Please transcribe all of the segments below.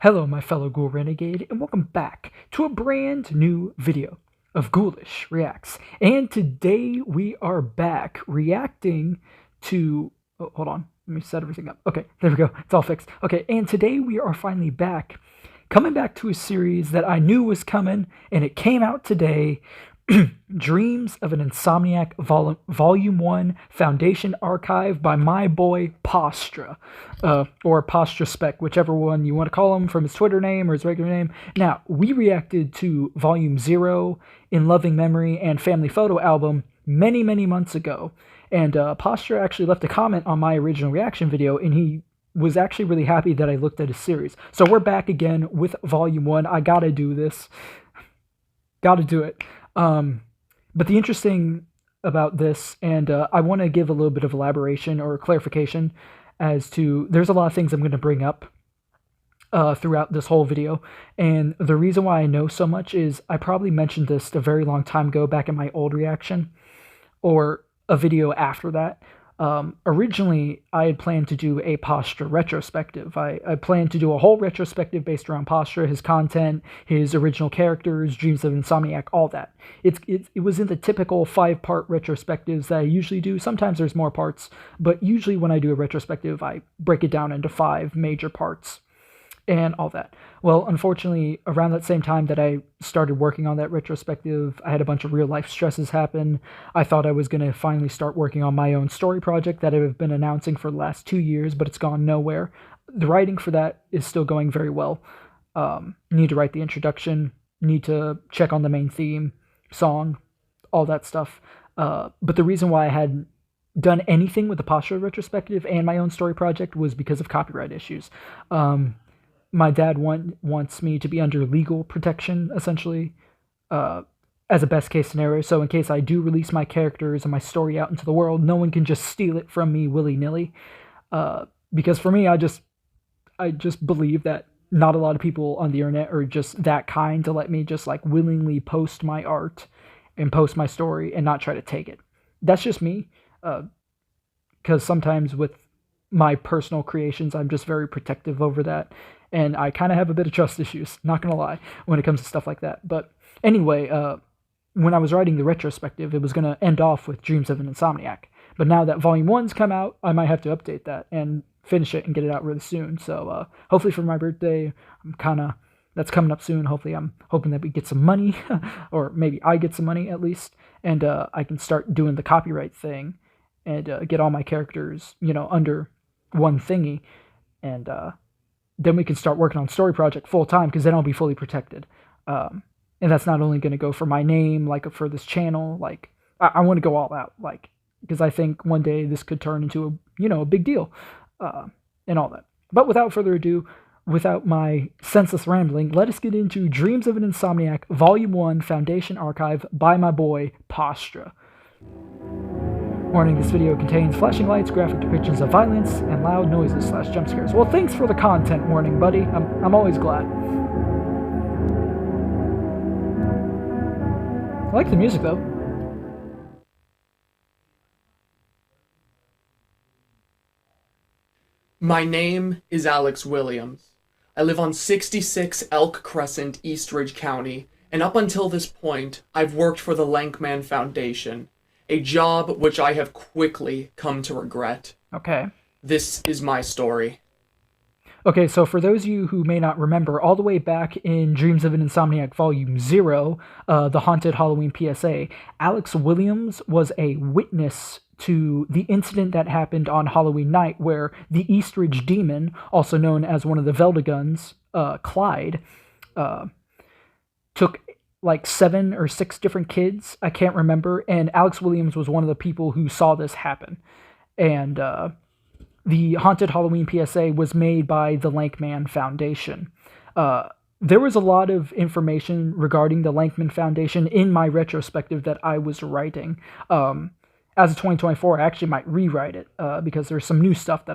Hello, my fellow Ghoul Renegade, and welcome back to a brand new video of Ghoulish Reacts. And today we are back reacting to. Oh, hold on. Let me set everything up. Okay, there we go. It's all fixed. Okay, and today we are finally back. Coming back to a series that I knew was coming, and it came out today. Dreams of an Insomniac Volume 1 Foundation Archive by my boy Pastra, or Pastra Spec, whichever one you want to call him from his Twitter name or his regular name. Now, we reacted to Volume 0, In Loving Memory, and Family Photo album many, many months ago. And Pastra actually left a comment on my original reaction video, and he was actually really happy that I looked at his series. So we're back again with Volume 1. I gotta do this. Gotta do it. But the interesting about this, and I want to give a little bit of elaboration or clarification as to, there's a lot of things I'm going to bring up throughout this whole video, and the reason why I know so much is I probably mentioned this a very long time ago back in my old reaction, or a video after that. Originally, I had planned to do a Pastra retrospective. I planned to do a whole retrospective based around Pastra, his content, his original characters, Dreams of Insomniac, all that. It was in the typical 5-part retrospectives that I usually do. Sometimes there's more parts, but usually when I do a retrospective, I break it down into 5 major parts and all that. Well, unfortunately, around that same time that I started working on that retrospective, I had a bunch of real-life stresses happen. I thought I was going to finally start working on my own story project that I've been announcing for the last 2 years, but it's gone nowhere. The writing for that is still going very well. Need to write the introduction, need to check on the main theme, song, all that stuff. But the reason why I hadn't done anything with the Pastra retrospective and my own story project was because of copyright issues. My dad wants me to be under legal protection, essentially, as a best case scenario. So in case I do release my characters and my story out into the world, no one can just steal it from me willy-nilly. Because for me, I just believe that not a lot of people on the internet are just that kind to let me just like willingly post my art and post my story and not try to take it. That's just me. Because sometimes with my personal creations, I'm just very protective over that. And I kind of have a bit of trust issues, not going to lie, when it comes to stuff like that. But anyway, when I was writing the retrospective, it was going to end off with Dreams of an Insomniac. But now that Volume 1's come out, I might have to update that and finish it and get it out really soon. So hopefully for my birthday, that's coming up soon. Hopefully I'm hoping that we get some money, or maybe I get some money at least, and I can start doing the copyright thing and get all my characters, under one thingy, and then we can start working on story project full time, because then I'll be fully protected. And that's not only going to go for my name, like for this channel, like I want to go all out, like, because I think one day this could turn into a big deal, and all that. But without further ado, without my senseless rambling, let us get into Dreams of an Insomniac Volume 1 Foundation Archive by my boy Pastra. Warning, this video contains flashing lights, graphic depictions of violence, and loud noises / jump scares. Well, thanks for the content warning, buddy. I'm always glad. I like the music, though. My name is Alex Williams. I live on 66 Elk Crescent, East Ridge County, and up until this point, I've worked for the Lankman Foundation, a job which I have quickly come to regret. Okay. This is my story. Okay, so for those of you who may not remember, all the way back in Dreams of an Insomniac Volume 0, the Haunted Halloween PSA, Alex Williams was a witness to the incident that happened on Halloween night where the Eastridge Demon, also known as one of the Veldegans, Clyde, took like 7 or 6 different kids, I can't remember, and Alex Williams was one of the people who saw this happen. And the Haunted Halloween PSA was made by the Lankman Foundation. There was a lot of information regarding the Lankman Foundation in my retrospective that I was writing. As of 2024, I actually might rewrite it, because there's some new stuff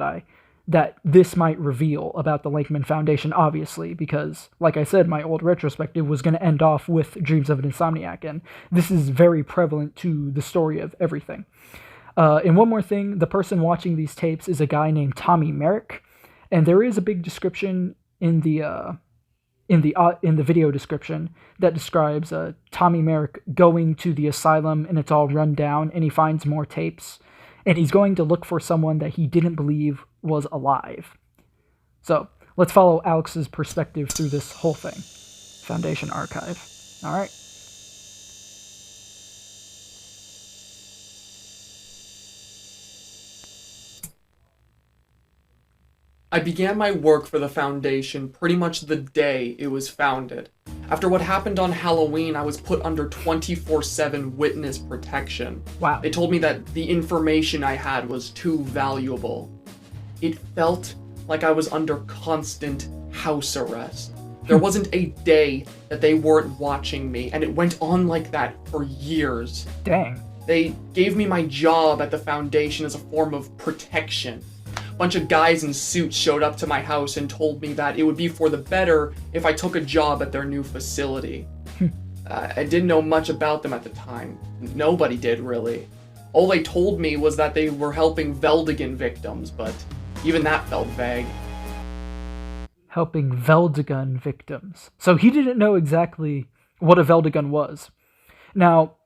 that this might reveal about the Lankman Foundation, obviously, because, like I said, my old retrospective was going to end off with Dreams of an Insomniac, and this is very prevalent to the story of everything. And one more thing, the person watching these tapes is a guy named Tommy Merrick, and there is a big description in the video description that describes Tommy Merrick going to the asylum and it's all run down, and he finds more tapes, and he's going to look for someone that he didn't believe was alive. So let's follow Alex's perspective through this whole thing. Foundation archive. All right. I began my work for the Foundation pretty much the day it was founded. After what happened on Halloween, I was put under 24/7 witness protection. Wow. They told me that the information I had was too valuable. It felt like I was under constant house arrest. There wasn't a day that they weren't watching me, and it went on like that for years. Dang. They gave me my job at the Foundation as a form of protection. A bunch of guys in suits showed up to my house and told me that it would be for the better if I took a job at their new facility. I didn't know much about them at the time. Nobody did, really. All they told me was that they were helping Veldigan victims, but even that felt vague. Helping Veldigan victims. So he didn't know exactly what a Veldigan was. Now,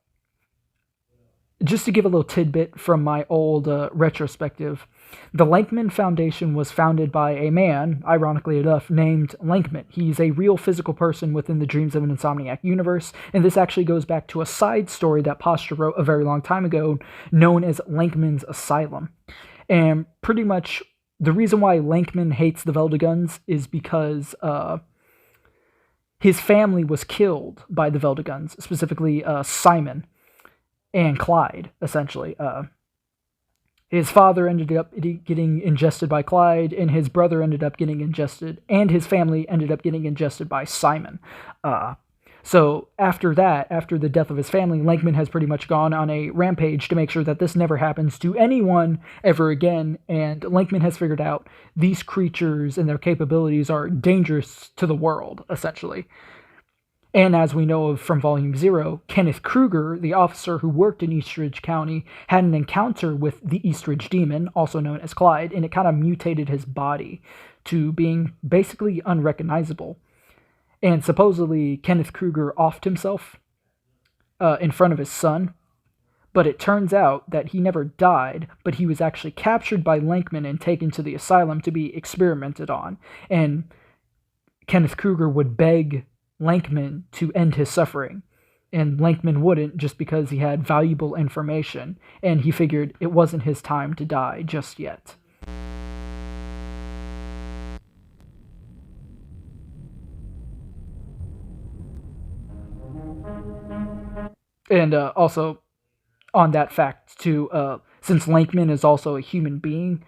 just to give a little tidbit from my old retrospective, the Lankman Foundation was founded by a man, ironically enough, named Lankman. He's a real physical person within the Dreams of an Insomniac universe, and this actually goes back to a side story that Pastra wrote a very long time ago, known as Lankman's Asylum. And pretty much the reason why Lankman hates the Veldigans is because his family was killed by the Veldigans, specifically Simon and Clyde, essentially. His father ended up getting ingested by Clyde, and his brother ended up getting ingested, and his family ended up getting ingested by Simon. So after that, after the death of his family, Lankman has pretty much gone on a rampage to make sure that this never happens to anyone ever again, and Lankman has figured out these creatures and their capabilities are dangerous to the world, essentially. And as we know of from Volume 0, Kenneth Kruger, the officer who worked in Eastridge County, had an encounter with the Eastridge Demon, also known as Clyde, and it kind of mutated his body to being basically unrecognizable. And supposedly Kenneth Kruger offed himself in front of his son, but it turns out that he never died, but he was actually captured by Lankman and taken to the asylum to be experimented on. And Kenneth Kruger would beg Lankman to end his suffering, and Lankman wouldn't, just because he had valuable information, and he figured it wasn't his time to die just yet. And also, on that fact too, since Lankman is also a human being,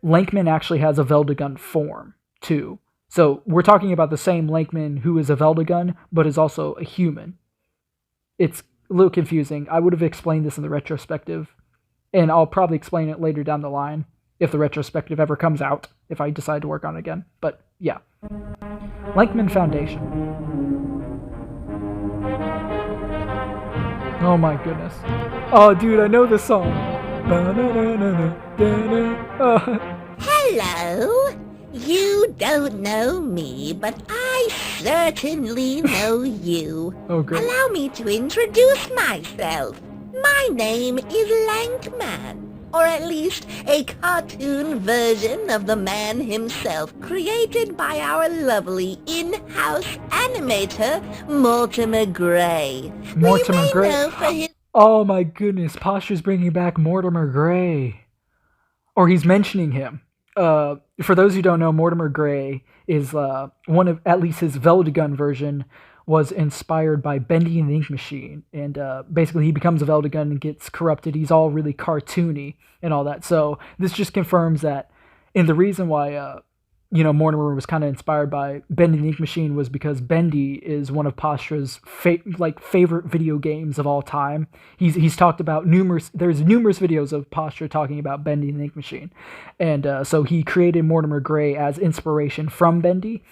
Lankman actually has a Veldigan form too. So we're talking about the same Lankman who is a Veldigan, but is also a human. It's a little confusing. I would have explained this in the retrospective, and I'll probably explain it later down the line if the retrospective ever comes out, if I decide to work on it again. But yeah. Lankman Foundation. Oh my goodness. Oh dude, I know this song. Hello? You don't know me, but I certainly know you. Oh, great. Allow me to introduce myself. My name is Lankman, or at least a cartoon version of the man himself, created by our lovely in-house animator, Mortimer Gray. Mortimer Gray. Know for his... Oh my goodness, Pastra's bringing back Mortimer Gray. Or he's mentioning him. For those who don't know, Mortimer Gray is one of, at least his Veldigan version was inspired by Bendy and the Ink Machine, and basically he becomes a Veldigan and gets corrupted. He's all really cartoony and all that. So this just confirms that, and the reason why Mortimer was kind of inspired by Bendy and the Ink Machine was because Bendy is one of Pastra's favorite video games of all time. He's talked about there's numerous videos of Pastra talking about Bendy and the Ink Machine. And so he created Mortimer Gray as inspiration from Bendy.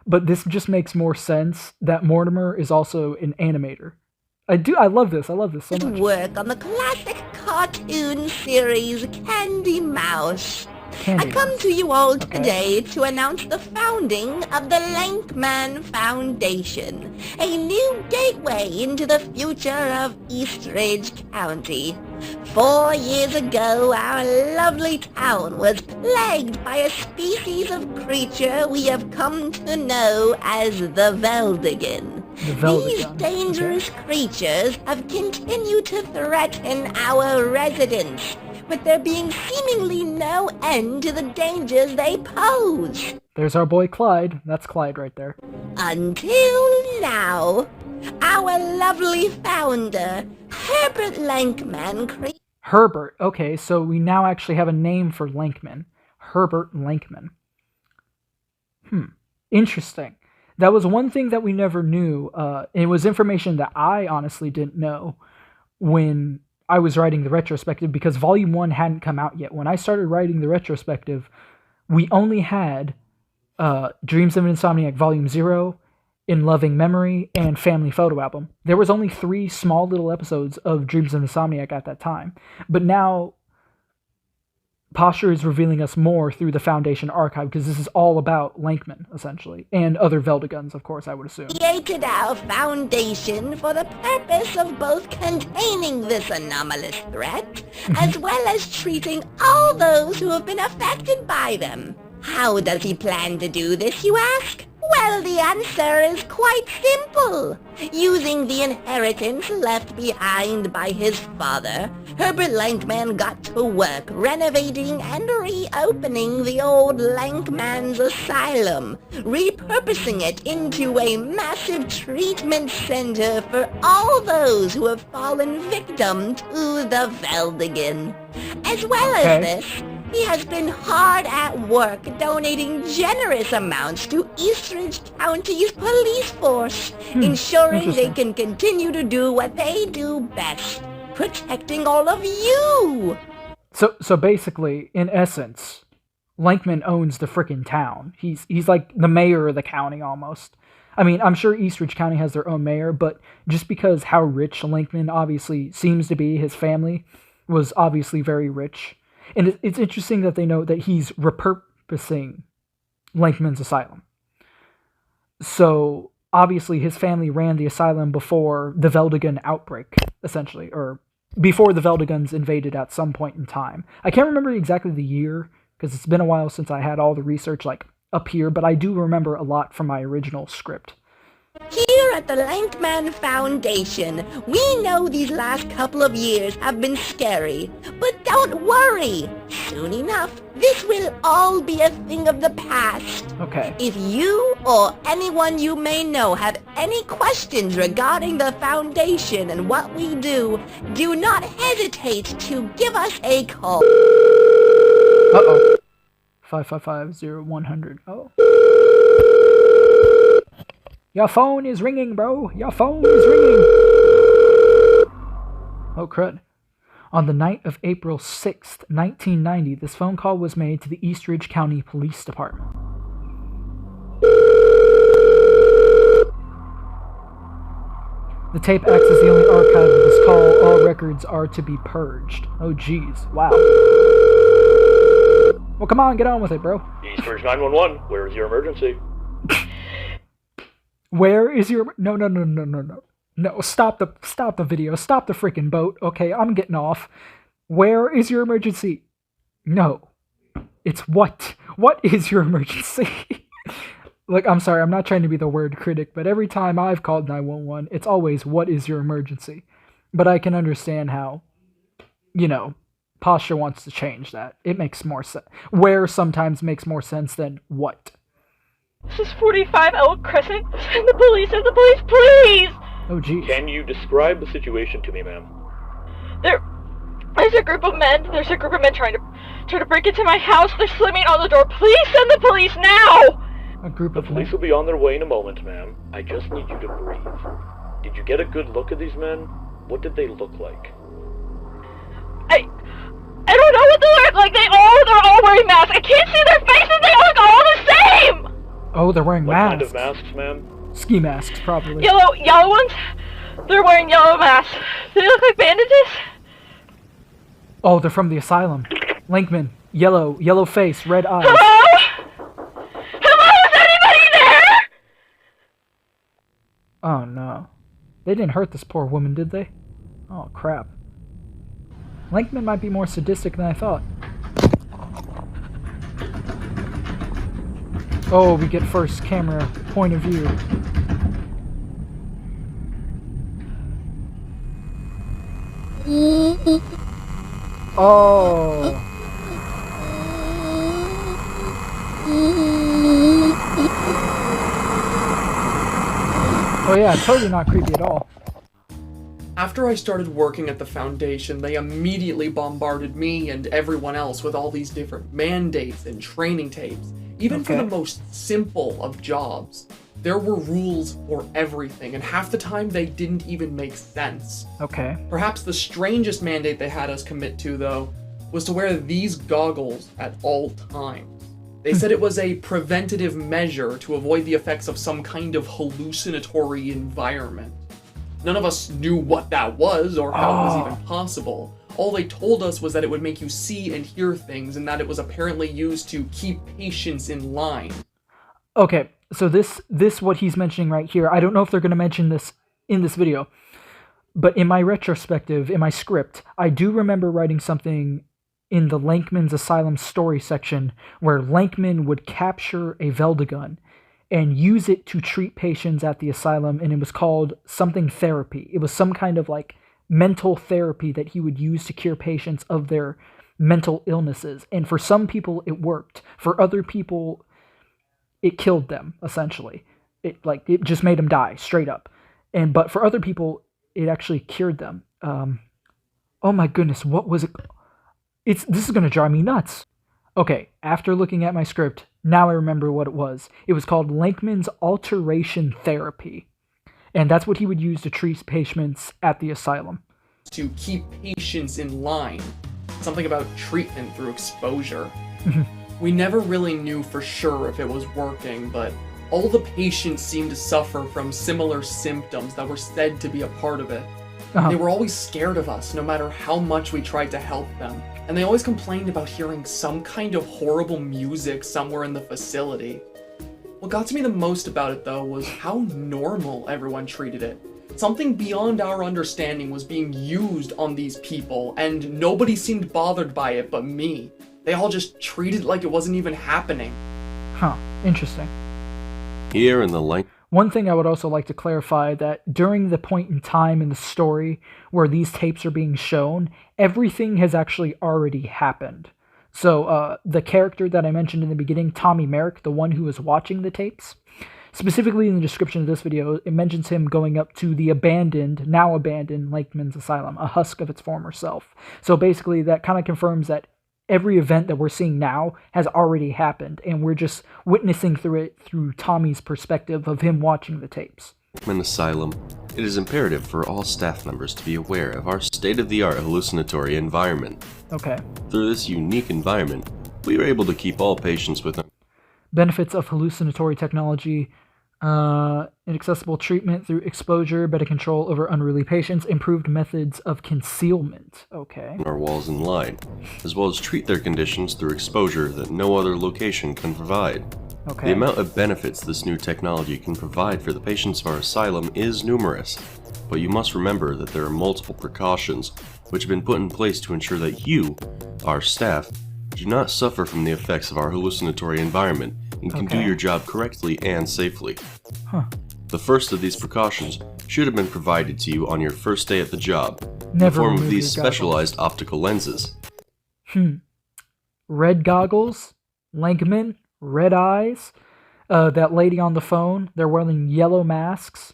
But this just makes more sense that Mortimer is also an animator. I love this so much. work on the classic cartoon series Candy Mouse. Candy I come ones. to you all Okay. today to announce the founding of the Lankman Foundation, a new gateway into the future of Eastridge County. 4 years ago, our lovely town was plagued by a species of creature we have come to know as the Veldigan. The These Veldigan. dangerous creatures have continued to threaten our residents, with there being seemingly no end to the dangers they pose. There's our boy Clyde. That's Clyde right there. Until now, our lovely founder, Herbert Lankman, Herbert. Okay, so we now actually have a name for Lankman. Herbert Lankman. Interesting. That was one thing that we never knew. It was information that I honestly didn't know when I was writing the retrospective, because Volume 1 hadn't come out yet. When I started writing the retrospective, we only had Dreams of an Insomniac Volume 0, In Loving Memory, and Family Photo Album. There was only 3 small little episodes of Dreams of Insomniac at that time. But now, Pastra is revealing us more through the Foundation archive, because this is all about Lankman, essentially. And other Veldigans, of course, I would assume. created our foundation for the purpose of both containing this anomalous threat, as well as treating all those who have been affected by them. How does he plan to do this, you ask? Well, the answer is quite simple. Using the inheritance left behind by his father, Herbert Lankman got to work renovating and reopening the old Lankman's Asylum, repurposing it into a massive treatment center for all those who have fallen victim to the Veldigan. As well as this, he has been hard at work donating generous amounts to Eastridge County's police force, ensuring they can continue to do what they do best, protecting all of you. So basically, in essence, Lankman owns the frickin' town. He's like the mayor of the county almost. I mean, I'm sure Eastridge County has their own mayor, but just because how rich Lankman obviously seems to be, his family was obviously very rich. And it's interesting that they know that he's repurposing Lankman's asylum. So, obviously, his family ran the asylum before the Veldigan outbreak, essentially, or before the Veldigans invaded at some point in time. I can't remember exactly the year, because it's been a while since I had all the research, like, up here, but I do remember a lot from my original script. Here at the Lankman Foundation, we know these last couple of years have been scary, but don't worry. Soon enough, this will all be a thing of the past. Okay. If you or anyone you may know have any questions regarding the Foundation and what we do, do not hesitate to give us a call. Uh-oh. 555-0100. Oh. Your phone is ringing, bro. Your phone is ringing. Oh, crud. On the night of April 6th, 1990, this phone call was made to the Eastridge County Police Department. The tape acts as the only archive of this call. All records are to be purged. Oh, jeez. Wow. Well, come on, get on with it, bro. Eastridge 911, where is your emergency? Where is your... No. No, stop the video. Stop the freaking boat. Okay, I'm getting off. Where is your emergency? No. It's what? What is your emergency? Look, I'm sorry, I'm not trying to be the word critic, but every time I've called 911, it's always, what is your emergency? But I can understand how, Pastra wants to change that. It makes more sense. Where sometimes makes more sense than what. This is 45 Elk Crescent. Send the police, please! Oh, geez. Can you describe the situation to me, ma'am? There's a group of men. There's a group of men trying to break into my house. They're slamming on the door. Please send the police now! A group The of police men. will be on their way in a moment, ma'am. I just need you to breathe. Did you get a good look at these men? What did they look like? I don't know what they look like. They're all wearing masks. I can't see their faces. They look all the same! Oh, they're wearing What masks. kind of masks, ma'am? Ski masks, probably. Yellow ones? They're wearing yellow masks. Do they look like bandages? Oh, they're from the asylum. Lankman, Yellow face, red eyes. Hello? Hello, is anybody there? Oh no. They didn't hurt this poor woman, did they? Oh crap. Lankman might be more sadistic than I thought. Oh, we get first camera point of view. Oh. Oh yeah, totally not creepy at all. After I started working at the Foundation, they immediately bombarded me and everyone else with all these different mandates and training tapes. Even for the most simple of jobs, there were rules for everything, and half the time they didn't even make sense. Okay. Perhaps the strangest mandate they had us commit to, though, was to wear these goggles at all times. They said it was a preventative measure to avoid the effects of some kind of hallucinatory environment. None of us knew what that was or how it was even possible. All they told us was that it would make you see and hear things, and that it was apparently used to keep patients in line. Okay, so this what he's mentioning right here, I don't know if they're going to mention this in this video, but in my retrospective, in my script, I do remember writing something in the Lankman's Asylum story section where Lankman would capture a Veldagun and use it to treat patients at the asylum, and it was called something therapy. It was some kind of like mental therapy that he would use to cure patients of their mental illnesses. And for some people, it worked. For other people, it killed them, essentially. It just made them die, straight up. But for other people, it actually cured them. Oh my goodness, what was it? This is going to drive me nuts. Okay, after looking at my script, now I remember what it was. It was called Lankman's Alteration Therapy. And that's what he would use to treat patients at the asylum. To keep patients in line. Something about treatment through exposure. We never really knew for sure if it was working, but all the patients seemed to suffer from similar symptoms that were said to be a part of it. They were always scared of us, no matter how much we tried to help them. And they always complained about hearing some kind of horrible music somewhere in the facility. What got to me the most about it, though, was how normal everyone treated it. Something beyond our understanding was being used on these people, and nobody seemed bothered by it but me. They all just treated it like it wasn't even happening. Huh, interesting. Here in the length. One thing I would also like to clarify that during the point in time in the story where these tapes are being shown, everything has actually already happened. So the character that I mentioned in the beginning, Tommy Merrick, the one who was watching the tapes, specifically in the description of this video, it mentions him going up to the now abandoned Lankman's Asylum, a husk of its former self. So basically that kind of confirms that every event that we're seeing now has already happened, and we're just witnessing through it through Tommy's perspective of him watching the tapes. An asylum, it is imperative for all staff members to be aware of our state-of-the-art hallucinatory environment. Okay. Through this unique environment, we are able to keep all patients within benefits of hallucinatory technology, inaccessible treatment through exposure, better control over unruly patients, improved methods of concealment. Okay. our walls in line, as well as treat their conditions through exposure that no other location can provide. Okay. The amount of benefits this new technology can provide for the patients of our asylum is numerous, but you must remember that there are multiple precautions which have been put in place to ensure that you, our staff, do not suffer from the effects of our hallucinatory environment and can do your job correctly and safely. The first of these precautions should have been provided to you on your first day at the job, in the form of these specialized optical lenses. Red goggles, Lankman, red eyes, that lady on the phone, they're wearing yellow masks.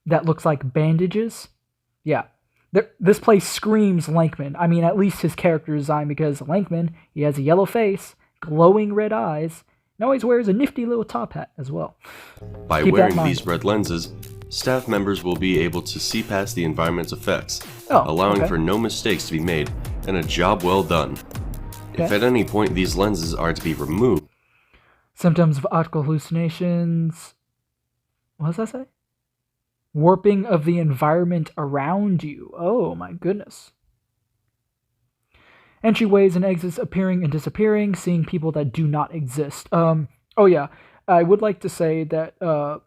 That looks like bandages. Yeah. This place screams Lankman. I mean, at least his character design, because Lankman, he has a yellow face, glowing red eyes, and always wears a nifty little top hat as well. By wearing these red lenses, staff members will be able to see past the environment's effects, allowing for no mistakes to be made and a job well done. If at any point these lenses are to be removed, symptoms of optical hallucinations. What does that say? Warping of the environment around you. Oh my goodness. Entryways and exits appearing and disappearing, seeing people that do not exist. Oh yeah, I would like to say that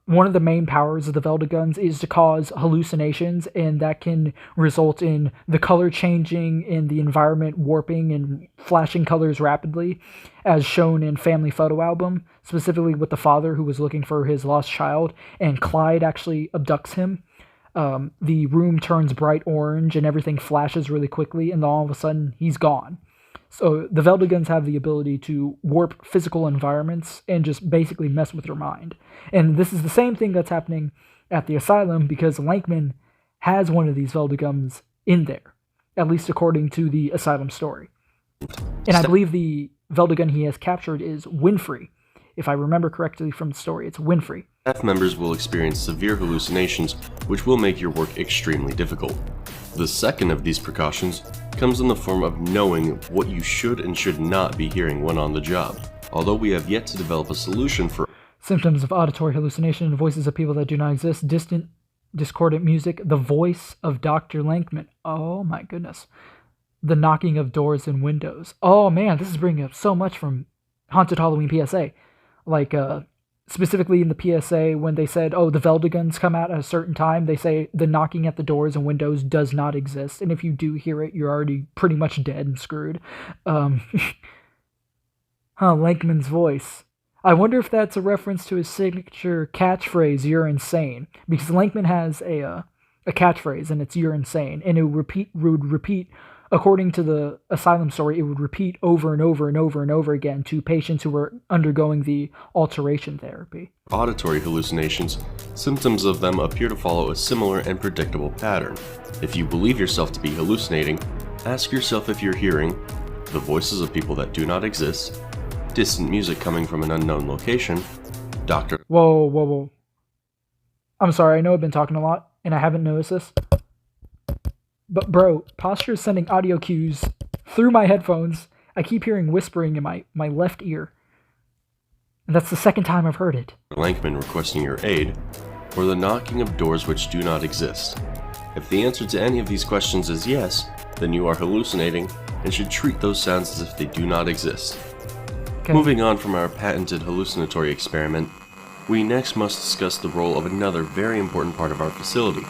one of the main powers of the Veldaguns is to cause hallucinations, and that can result in the color changing and the environment warping and flashing colors rapidly, as shown in Family Photo Album, specifically with the father who was looking for his lost child, and Clyde actually abducts him. The room turns bright orange and everything flashes really quickly, and then all of a sudden he's gone. So the Veldaguns have the ability to warp physical environments and just basically mess with your mind. And this is the same thing that's happening at the asylum, because Lankman has one of these Veldaguns in there, at least according to the asylum story. And I believe the Veldagun he has captured is Winfrey. If I remember correctly from the story, it's Winfrey. Staff members will experience severe hallucinations, which will make your work extremely difficult. The second of these precautions comes in the form of knowing what you should and should not be hearing when on the job. Although we have yet to develop a solution for symptoms of auditory hallucination, voices of people that do not exist, distant, discordant music, the voice of Dr. Lankman. Oh my goodness. The knocking of doors and windows. Oh man, this is bringing up so much from Haunted Halloween PSA. Like, specifically in the PSA, when they said, oh, the Veldaguns come out at a certain time, they say the knocking at the doors and windows does not exist. And if you do hear it, you're already pretty much dead and screwed. Lankman's voice. I wonder if that's a reference to his signature catchphrase, "You're insane," because Lankman has a catchphrase, and it's "You're insane," and it would repeat, according to the asylum story, it would repeat over and over and over and over again to patients who were undergoing the alteration therapy. auditory hallucinations. Symptoms of them appear to follow a similar and predictable pattern. If you believe yourself to be hallucinating, ask yourself if you're hearing the voices of people that do not exist, distant music coming from an unknown location, Dr. Whoa. I'm sorry, I know I've been talking a lot, and I haven't noticed this. But bro, Pastra is sending audio cues through my headphones. I keep hearing whispering in my left ear. And that's the second time I've heard it. Lankman requesting your aid, or the knocking of doors which do not exist. If the answer to any of these questions is yes, then you are hallucinating and should treat those sounds as if they do not exist. Okay. Moving on from our patented hallucinatory experiment, we next must discuss the role of another very important part of our facility.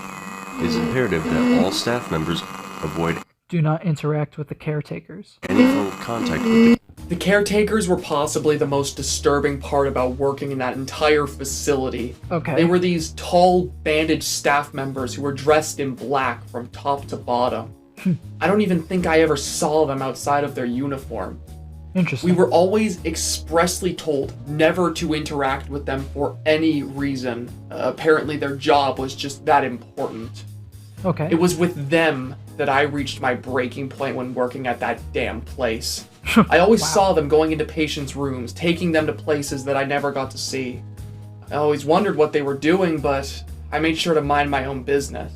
It is imperative that all staff members avoid Do not interact with the caretakers. any form of contact with The caretakers were possibly the most disturbing part about working in that entire facility. Okay. They were these tall, bandaged staff members who were dressed in black from top to bottom. I don't even think I ever saw them outside of their uniform. Interesting. We were always expressly told never to interact with them for any reason. Apparently their job was just that important. Okay. It was with them that I reached my breaking point when working at that damn place. I always saw them going into patients' rooms, taking them to places that I never got to see. I always wondered what they were doing, but I made sure to mind my own business.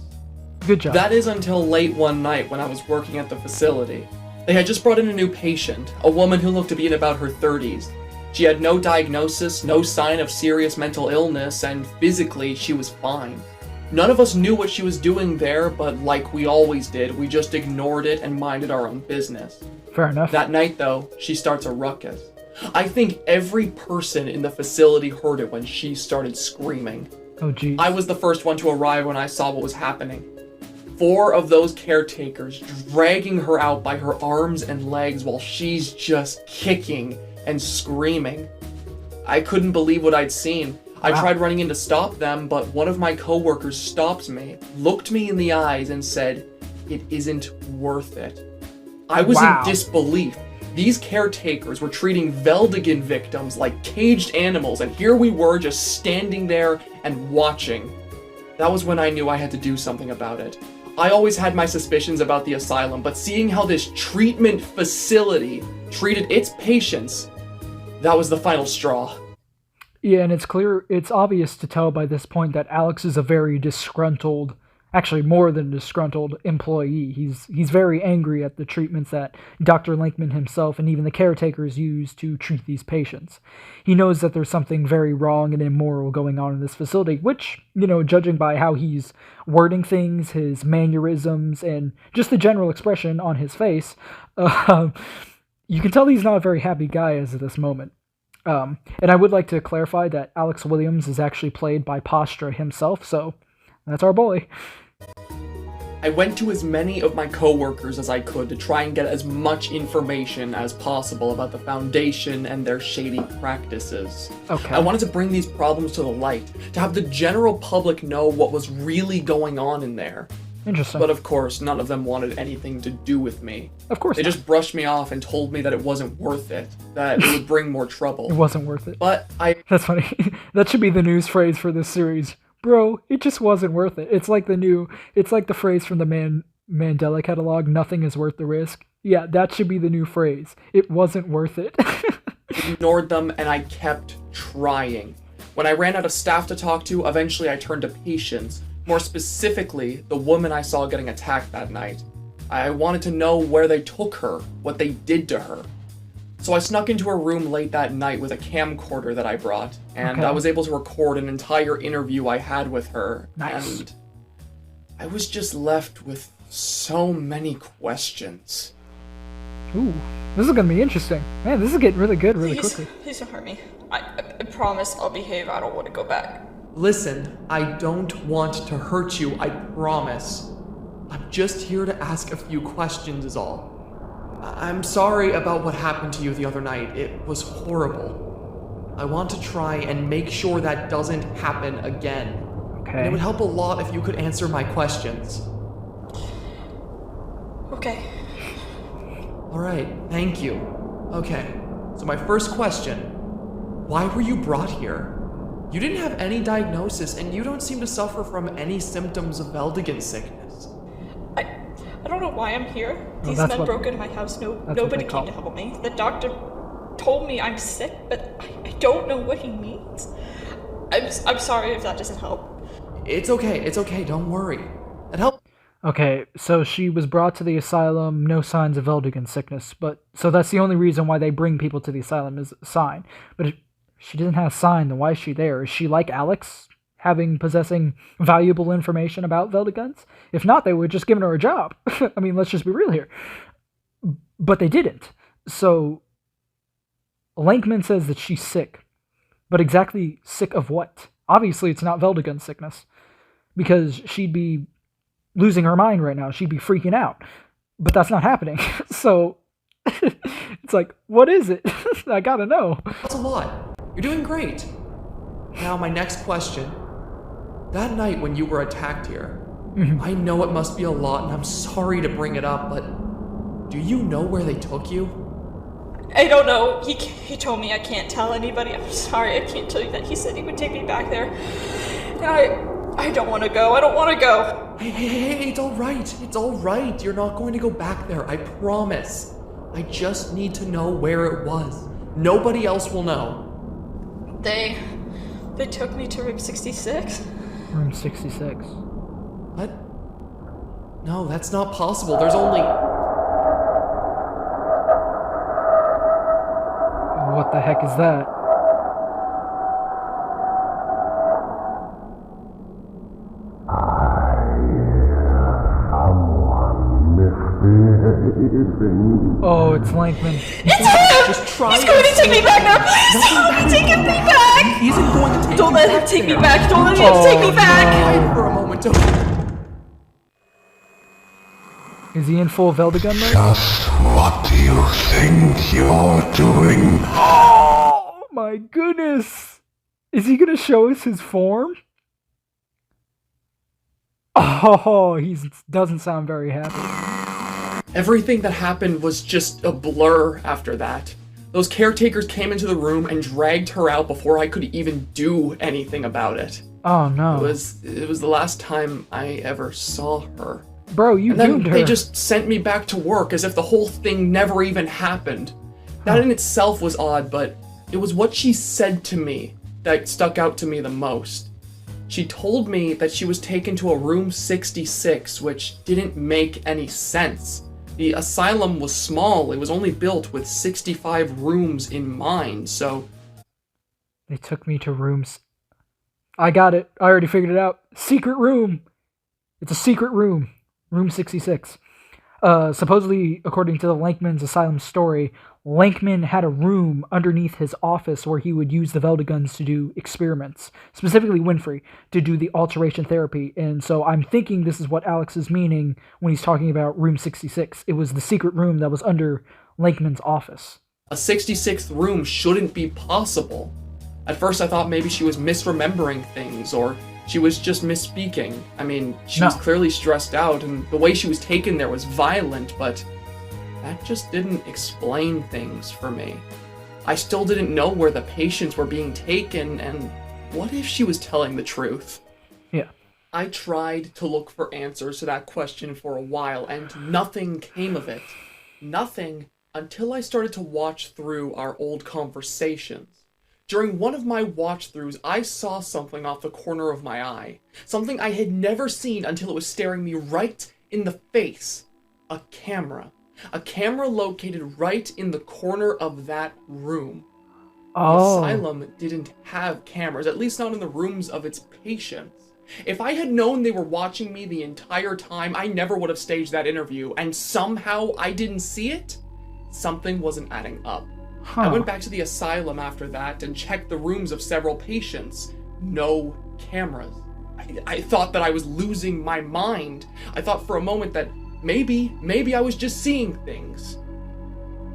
Good job. That is until late one night when I was working at the facility. They had just brought in a new patient, a woman who looked to be in about her 30s. She had no diagnosis, no sign of serious mental illness, and physically she was fine. None of us knew what she was doing there, but like we always did, we just ignored it and minded our own business. Fair enough. That night, though, she starts a ruckus. I think every person in the facility heard it when she started screaming. Oh, geez. I was the first one to arrive when I saw what was happening. 4 of those caretakers dragging her out by her arms and legs while she's just kicking and screaming. I couldn't believe what I'd seen. I tried running in to stop them, but one of my coworkers stopped me, looked me in the eyes, and said, "It isn't worth it." I was in disbelief. These caretakers were treating Veldagun victims like caged animals, and here we were just standing there and watching. That was when I knew I had to do something about it. I always had my suspicions about the asylum, but seeing how this treatment facility treated its patients, that was the final straw. Yeah, and it's obvious to tell by this point that Alex is a very disgruntled actually more than a disgruntled employee. He's very angry at the treatments that Dr. Linkman himself and even the caretakers use to treat these patients. He knows that there's something very wrong and immoral going on in this facility, which, judging by how he's wording things, his mannerisms, and just the general expression on his face, you can tell he's not a very happy guy as of this moment. And I would like to clarify that Alex Williams is actually played by Pastra himself, so that's our boy. I went to as many of my coworkers as I could to try and get as much information as possible about the Foundation and their shady practices. Okay. I wanted to bring these problems to the light, to have the general public know what was really going on in there. Interesting. But of course, none of them wanted anything to do with me. Of course They not. just brushed me off and told me that it wasn't worth it, that it would bring more trouble. It wasn't worth it. But That's funny. That should be the news phrase for this series. Bro, it just wasn't worth it. It's like the phrase from the Mandela catalog, nothing is worth the risk. Yeah, that should be the new phrase. It wasn't worth it. ignored them, and I kept trying. When I ran out of staff to talk to, eventually I turned to patients. More specifically, the woman I saw getting attacked that night. I wanted to know where they took her, what they did to her. So I snuck into her room late that night with a camcorder that I brought, and Okay. I was able to record an entire interview I had with her. Nice. And I was just left with so many questions. Ooh, this is gonna be interesting. Man, this is getting really good really quickly. Please don't hurt me. I promise I'll behave. I don't want to go back. Listen, I don't want to hurt you, I promise. I'm just here to ask a few questions is all. I'm sorry about what happened to you the other night. It was horrible. I want to try and make sure that doesn't happen again. And Okay. it would help a lot if you could answer my questions. Okay. Alright, thank you. Okay, so my first question. Why were you brought here? You didn't have any diagnosis, and you don't seem to suffer from any symptoms of Veldigan sickness. I don't know why I'm here. These that's men what- broke into my house. what Nobody they call came to it. help me. The doctor told me I'm sick, but I don't know what he means. I'm sorry if that doesn't help. It's okay, don't worry. It helped. Okay, so she was brought to the asylum, no signs of Veldigan sickness, but so that's the only reason why they bring people to the asylum is a sign. But if she doesn't have a sign, then why is she there? Is she like Alex, possessing valuable information about Veldigans? If not, they would just given her a job. I mean, let's just be real here. But they didn't. So Lankman says that she's sick. But exactly sick of what? Obviously, it's not Veldigan sickness. Because she'd be losing her mind right now. She'd be freaking out. But that's not happening. So it's like, what is it? I gotta know. That's a lot. You're doing great. Now, my next question. That night when you were attacked here, I know it must be a lot, and I'm sorry to bring it up, but do you know where they took you? I don't know. He told me I can't tell anybody. I'm sorry. I can't tell you that. He said he would take me back there. And I don't want to go. I don't want to go. Hey, it's alright. It's alright. You're not going to go back there, I promise. I just need to know where it was. Nobody else will know. They took me to room 66. Room 66. What? No, that's not possible. There's only... What the heck is that? Oh, it's Lankman. Just try He's going to take me back now. Please, take him back. He isn't going to take Don't you let back him take me there. back. Don't let him take me back. Wait for a moment. Don't... Is he in full Veldigun mode? Just what do you think you're doing? Oh my goodness! Is he gonna show us his form? Oh, he doesn't sound very happy. Everything that happened was just a blur after that. Those caretakers came into the room and dragged her out before I could even do anything about it. Oh no. It was the last time I ever saw her. Bro, you And then doomed her. they just sent me back to work as if the whole thing never even happened. That in itself was odd, but it was what she said to me that stuck out to me the most. She told me that she was taken to a room 66, which didn't make any sense. The asylum was small, it was only built with 65 rooms in mind, so... They took me to rooms. I got it. I already figured it out. Secret room. It's a secret room. Room 66. Supposedly, according to the Lankman's asylum story, Lankman had a room underneath his office where he would use the Veldiguns to do experiments, specifically Winfrey, to do the alteration therapy. And so I'm thinking this is what Alex is meaning when he's talking about room 66. It was the secret room that was under Lankman's office. A 66th room shouldn't be possible. At first I thought maybe she was misremembering things, or she was just misspeaking. I mean, she was clearly stressed out, and the way she was taken there was violent, but that just didn't explain things for me. I still didn't know where the patients were being taken, and what if she was telling the truth? Yeah. I tried to look for answers to that question for a while, and nothing came of it. Nothing until I started to watch through our old conversations. During one of my watch-throughs, I saw something off the corner of my eye. Something I had never seen until it was staring me right in the face. A camera. A camera located right in the corner of that room. Oh. The asylum didn't have cameras, at least not in the rooms of its patients. If I had known they were watching me the entire time, I never would have staged that interview, and somehow I didn't see it? Something wasn't adding up. I went back to the asylum after that and checked the rooms of several patients. No cameras. I thought that I was losing my mind. I thought for a moment that maybe I was just seeing things.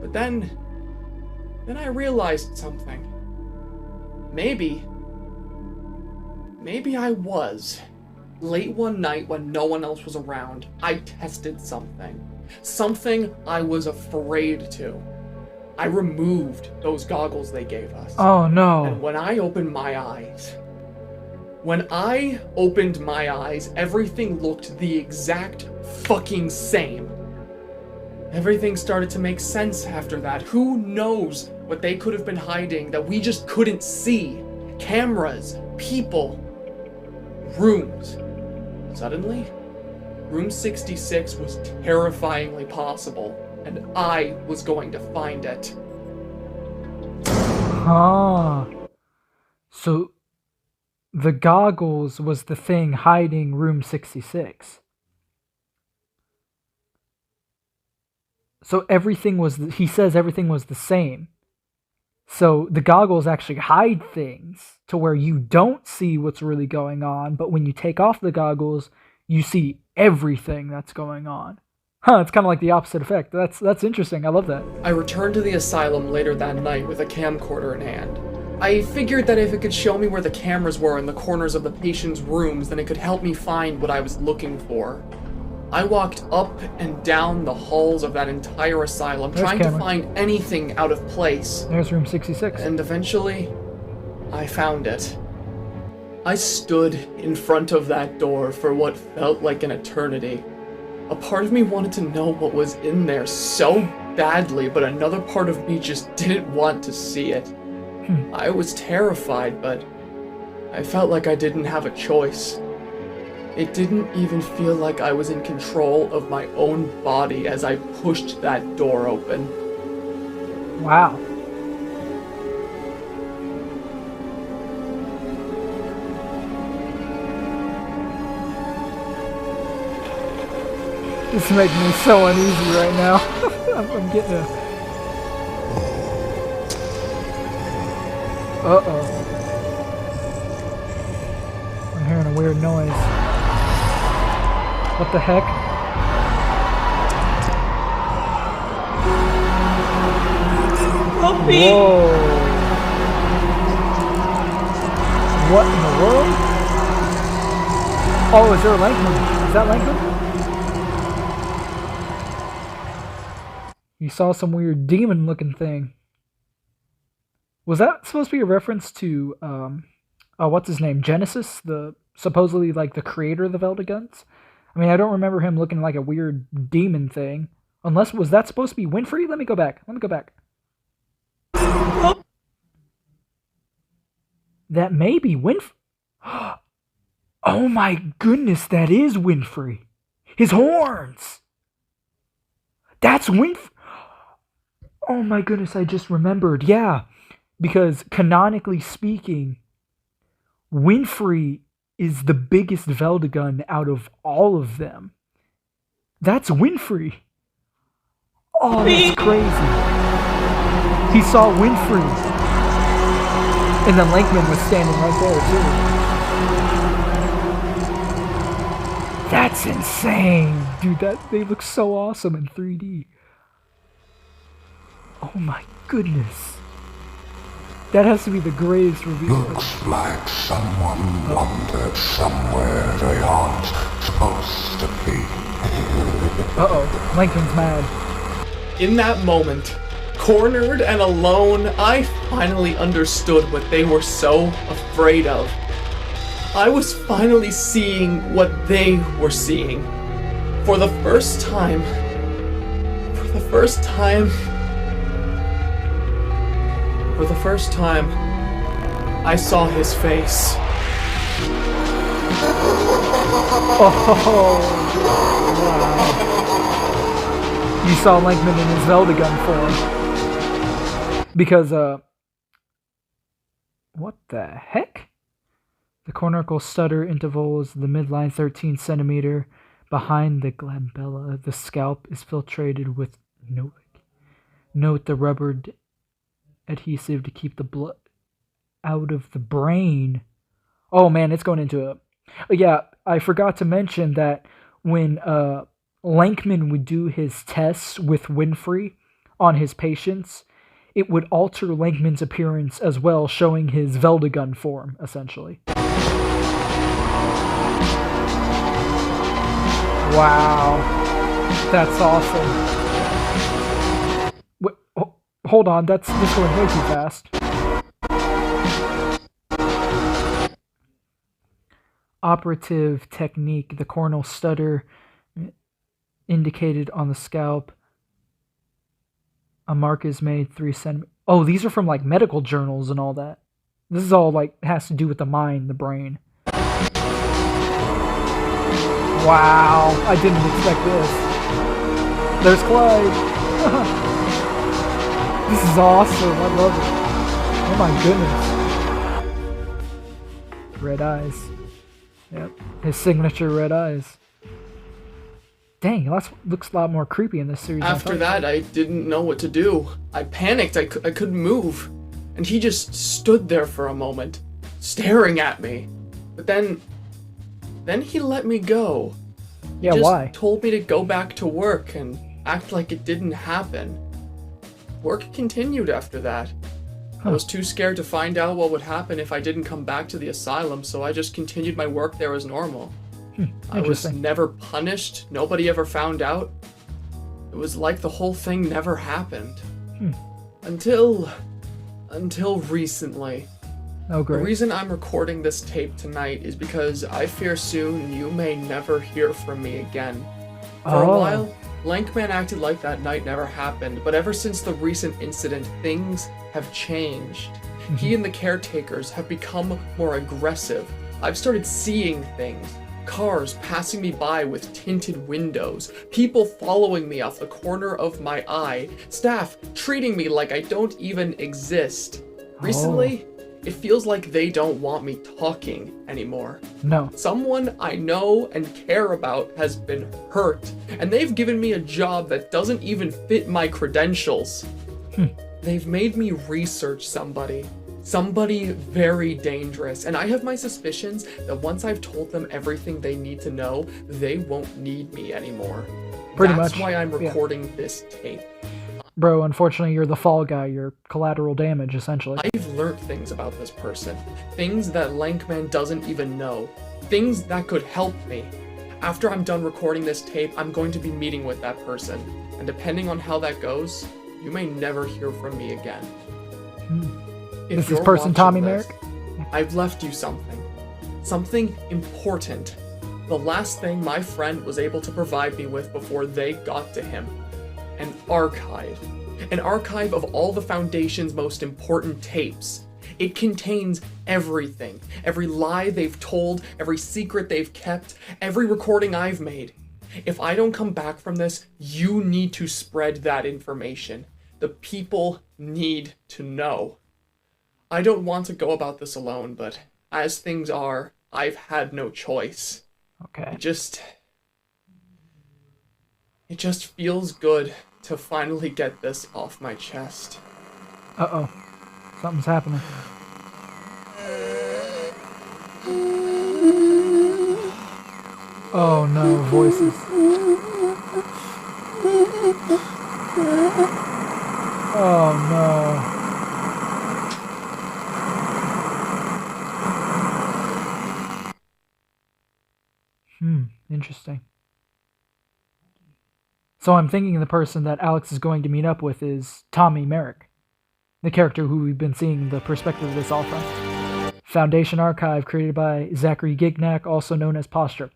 But then I realized something. Maybe I was. Late one night when no one else was around, I tested something. Something I was afraid to. I removed those goggles they gave us. Oh no. And when I opened my eyes, everything looked the exact fucking same. Everything started to make sense after that. Who knows what they could have been hiding that we just couldn't see? Cameras, people, rooms. Suddenly, room 66 was terrifyingly possible. And I was going to find it. So the goggles was the thing hiding room 66. So everything was, he says everything was the same. So the goggles actually hide things to where you don't see what's really going on, but when you take off the goggles, you see everything that's going on. It's kind of like the opposite effect. That's interesting. I love that. I returned to the asylum later that night with a camcorder in hand. I figured that if it could show me where the cameras were in the corners of the patients' rooms, then it could help me find what I was looking for. I walked up and down the halls of that entire asylum, trying to find anything out of place. There's room 66. And eventually, I found it. I stood in front of that door for what felt like an eternity. A part of me wanted to know what was in there so badly, but another part of me just didn't want to see it. I was terrified, but I felt like I didn't have a choice. It didn't even feel like I was in control of my own body as I pushed that door open. Wow. This is making me so uneasy right now. I'm getting a... Uh-oh. I'm hearing a weird noise. What the heck? Puppy! Whoa. What in the world? Oh, is there a Lankman? Is that Lankman? You saw some weird demon-looking thing. Was that supposed to be a reference to, what's his name? Genesis? The supposedly, like, the creator of the Veldiguns? I mean, I don't remember him looking like a weird demon thing. Unless, was that supposed to be Winfrey? Let me go back. That may be Winfrey. Oh my goodness, that is Winfrey. His horns! That's Winfrey. Oh my goodness, I just remembered. Yeah, because canonically speaking, Winfrey is the biggest Veldegun out of all of them. That's Winfrey. Oh, that's crazy. He saw Winfrey. And then Lankman was standing right there, too. That's insane. Dude, they look so awesome in 3D. Oh my goodness. That has to be the greatest reveal. Looks like someone wandered somewhere they aren't supposed to be. Uh-oh, Lincoln's mad. In that moment, cornered and alone, I finally understood what they were so afraid of. I was finally seeing what they were seeing. For the first time, I saw his face. Oh, wow. You saw Lankman in his Veldegun form. Because, what the heck? The cornical stutter interval is the midline 13 centimeter. Behind the glabella, the scalp is filtrated with note the rubbered adhesive to keep the blood out of the brain. Oh man, it's going into a... Yeah, I forgot to mention that when Lankman would do his tests with Winfrey on his patients, it would alter Lankman's appearance as well, showing his Veldegun form, essentially. Wow. That's awesome. Wait, hold on, that's going way too fast. Operative technique, the corneal stutter indicated on the scalp. A mark is made 3 centimeters. Oh, these are from like medical journals and all that. This is all like has to do with the mind, the brain. Wow, I didn't expect this. There's Clyde. This is awesome. I love it. Oh my goodness. Red eyes. Yep, his signature red eyes. Dang, that looks a lot more creepy in this series. After that, I didn't know what to do. I panicked, I couldn't move. And he just stood there for a moment, staring at me. But then he let me go. Yeah, He why? just told me to go back to work and act like it didn't happen. Work continued after that. I was too scared to find out what would happen if I didn't come back to the asylum, so I just continued my work there as normal. I was never punished. Nobody ever found out. It was like the whole thing never happened. Until recently. Oh, great. The reason I'm recording this tape tonight is because I fear soon you may never hear from me again. For a while, Lankman acted like that night never happened, but ever since the recent incident, things have changed. He and the caretakers have become more aggressive. I've started seeing things. Cars passing me by with tinted windows, people following me off the corner of my eye, staff treating me like I don't even exist. Recently, it feels like they don't want me talking anymore. No. Someone I know and care about has been hurt, and they've given me a job that doesn't even fit my credentials. They've made me research somebody very dangerous, and I have my suspicions that once I've told them everything they need to know, they won't need me anymore. Pretty That's much, why I'm yeah. recording this tape. Bro, unfortunately, you're the fall guy. You're collateral damage, essentially. I've learned things about this person. Things that Lankman doesn't even know. Things that could help me. After I'm done recording this tape, I'm going to be meeting with that person. And depending on how that goes, you may never hear from me again. Is this person Tommy Merrick? I've left you something. Something important. The last thing my friend was able to provide me with before they got to him. An archive. An archive of all the Foundation's most important tapes. It contains everything. Every lie they've told, every secret they've kept, every recording I've made. If I don't come back from this, you need to spread that information. The people need to know. I don't want to go about this alone, but as things are, I've had no choice. Okay. It just feels good to finally get this off my chest. Uh-oh. Something's happening. Oh no, voices. Oh no. Interesting. So I'm thinking the person that Alex is going to meet up with is Tommy Merrick, the character who we've been seeing the perspective of this all from. Foundation Archive, created by Zachary Gignac, also known as Pastra.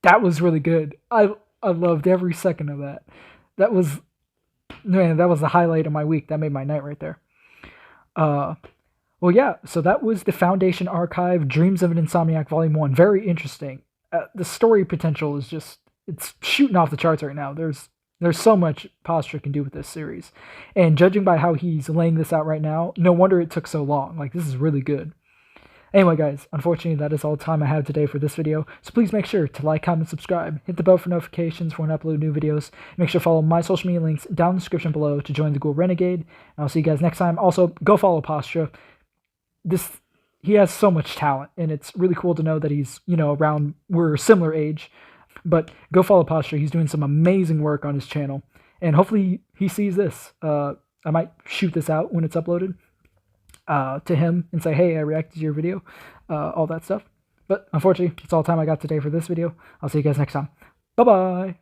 That was really good. I loved every second of that. That was the highlight of my week. That made my night right there. Well, yeah, so that was the Foundation Archive, Dreams of an Insomniac Volume 1. Very interesting. The story potential is just, it's shooting off the charts right now. There's so much Pastra can do with this series. And judging by how he's laying this out right now, no wonder it took so long. Like, this is really good. Anyway, guys, unfortunately, that is all the time I have today for this video. So please make sure to like, comment, subscribe. Hit the bell for notifications for when I upload new videos. Make sure to follow my social media links down in the description below to join the Ghoul Renegade. And I'll see you guys next time. Also, go follow Pastra. He has so much talent, and it's really cool to know that he's, around, we're a similar age. But go follow Pastra. He's doing some amazing work on his channel. And hopefully he sees this. I might shoot this out when it's uploaded to him and say, hey, I reacted to your video. All that stuff. But unfortunately, that's all the time I got today for this video. I'll see you guys next time. Bye-bye.